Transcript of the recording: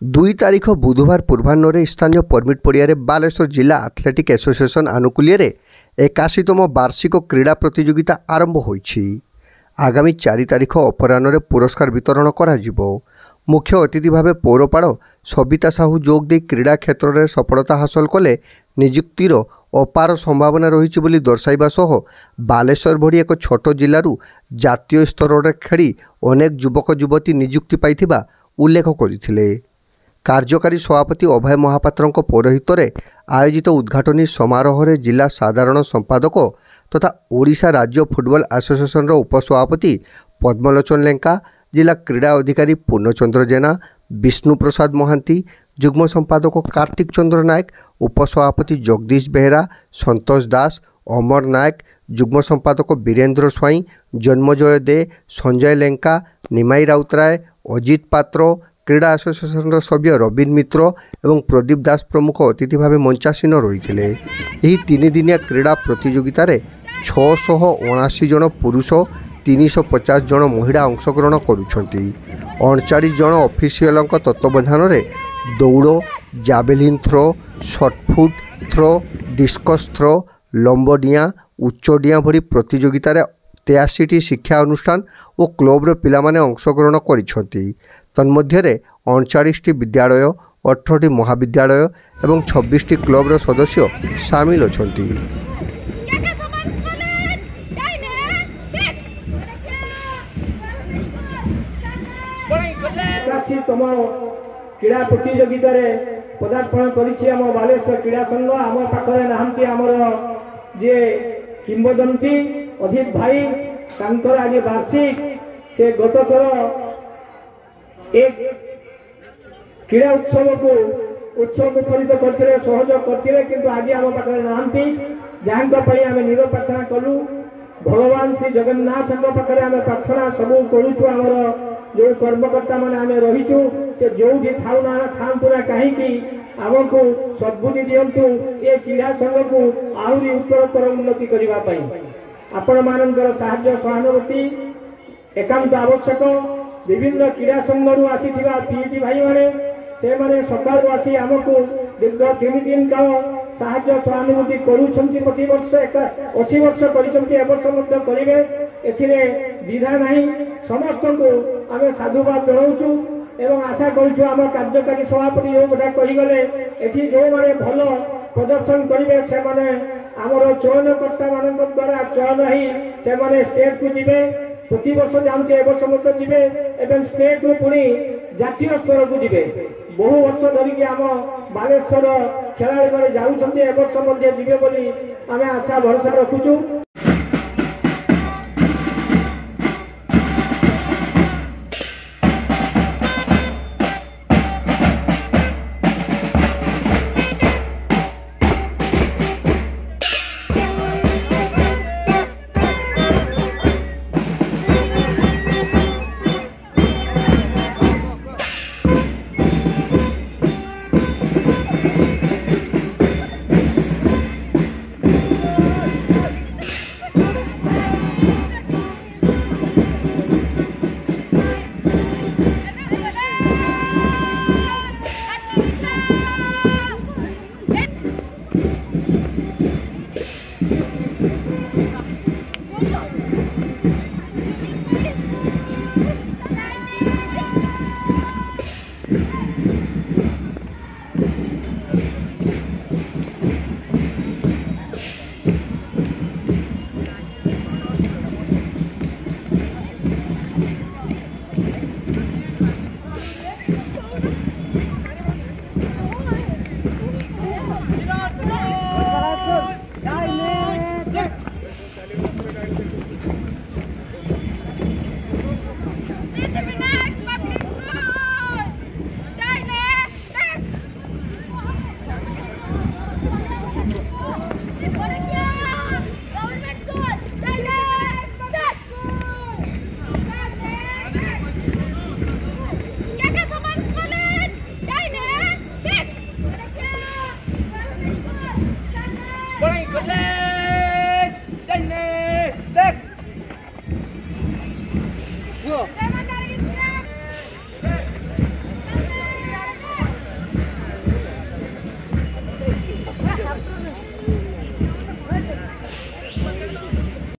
2 तारिख बुधवार पूर्वाह्न स्थानीय परमिट पड़िया बालेश्वर जिला एथलेटिक एसोसिएशन आनुकूल्य 81तम वार्षिक क्रीड़ा प्रतियोगिता आरंभ होईछि। आगामी 4 तारिख अपराह्न पुरस्कार वितरण करा जिवो। मुख्य अतिथि भाव पौरपाड़ सबिता साहू जोग दे क्रीड़ा क्षेत्र में सफलता हासिल कले निजुक्तिर अपार संभावना रही बोली दर्शाइबा सह बालेश्वर भली एक छोट जिलूर जातीय स्तर में खेली अनेक युवक युवती निजुक्ति पाइथिबा उल्लेख करथिले। कार्यकारी सभापति अभय महापात्र पौरोहित्य रे आयोजित उद्घाटनी समारोह में जिला साधारण संपादक तथा ओडिशा राज्य फुटबॉल एसोसिएशन उपसभापति पद्मलोचन लेंका, जिला क्रीड़ा अधिकारी पूर्णचंद्र जेना, विष्णु प्रसाद महांती, जुग्म संपादक कार्तिक चंद्र नायक, उपसभापति जगदीश बेहरा, संतोष दास, अमर नायक, जुग्म संपादक वीरेंद्र स्वाई, जन्मजय दे, संजय लेंका, निमाई राउतराय, अजित पात्र, क्रीड़ा एसोसिएशन सभ्य रवीन मित्र और प्रदीप दास प्रमुख अतिथि भाव मंचासीन रही थे। यह 3 दिनिया क्रीड़ा प्रतियोगिता 679 जन पुरुष 350 जन महिला अंशग्रहण करुछंती। 39 जन ऑफिशियल तत्वावधान में दौड़, javelin throw, shot put throw, discus throw, लंबडिया, उच्चडिया भली प्रतियोगिता 83टी शिक्षा अनुष्ठान और क्लब्र पिलामाने अंशग्रहण करिसेंती। तन्मध्य 39टी विद्यालय, 18टी महाविद्यालय और 26टी क्लब्र सदस्य सामिल अछंती। क्रीड़ा प्रतियोगिता पदार्पण कर बालेश्वर क्रीड़ा संघ आम पाखे नहांती आमर जे किंबदंती अजित भाई तांकर आज वार्षिक से गत थर एक क्रीड़ा उत्सव मुखरित करते सहयोग करते कि आज आम पाखे नहांती जहाँ आम नीर प्रार्थना कलु। भगवान श्री जगन्नाथ पाखे आम प्रार्थना सब करुचु। आमर जो कर्मकर्ता मैंने आम रहीचु से जो भी थाऊ ना थांतु ना कहीं आमको सद्बुद्धि दिंतु ये क्रीड़ा संघ को आहरी उत्तरोत्तर उन्नति करने आपण मानकर साहाय्य सहानुभूति एकांत आवश्यक। विभिन्न क्रीड़ा संघ आसी पीटी भाई से माने सकाल आसी आमको दीर्घ 3 दिन काल साहाय्य सहानुभूति करुछंती। प्रति वर्ष 80 वर्ष करेंगे एथिरे विधा नहीं। समस्त को आम साधुवाद जनाऊँ एवं आशा करुँ आम कार्यकारी सभापति जो गोटा कहीगले एठी जो माने भल प्रदर्शन करेंगे से माने आमर चयनकर्ता मान द्वारा चयन ही से माने स्टेट को जीवे। प्रति वर्ष जानते ए वर्ष मत जीवे एवं स्टेट रु पुणी जातीय स्तर को जीवे। बहु वर्ष धरिकी आम बालेश्वर खेलाड़ी मैंने जाऊँच ए वर्ष मध्य जीवे बोली आम आशा भरोसा रखुचु।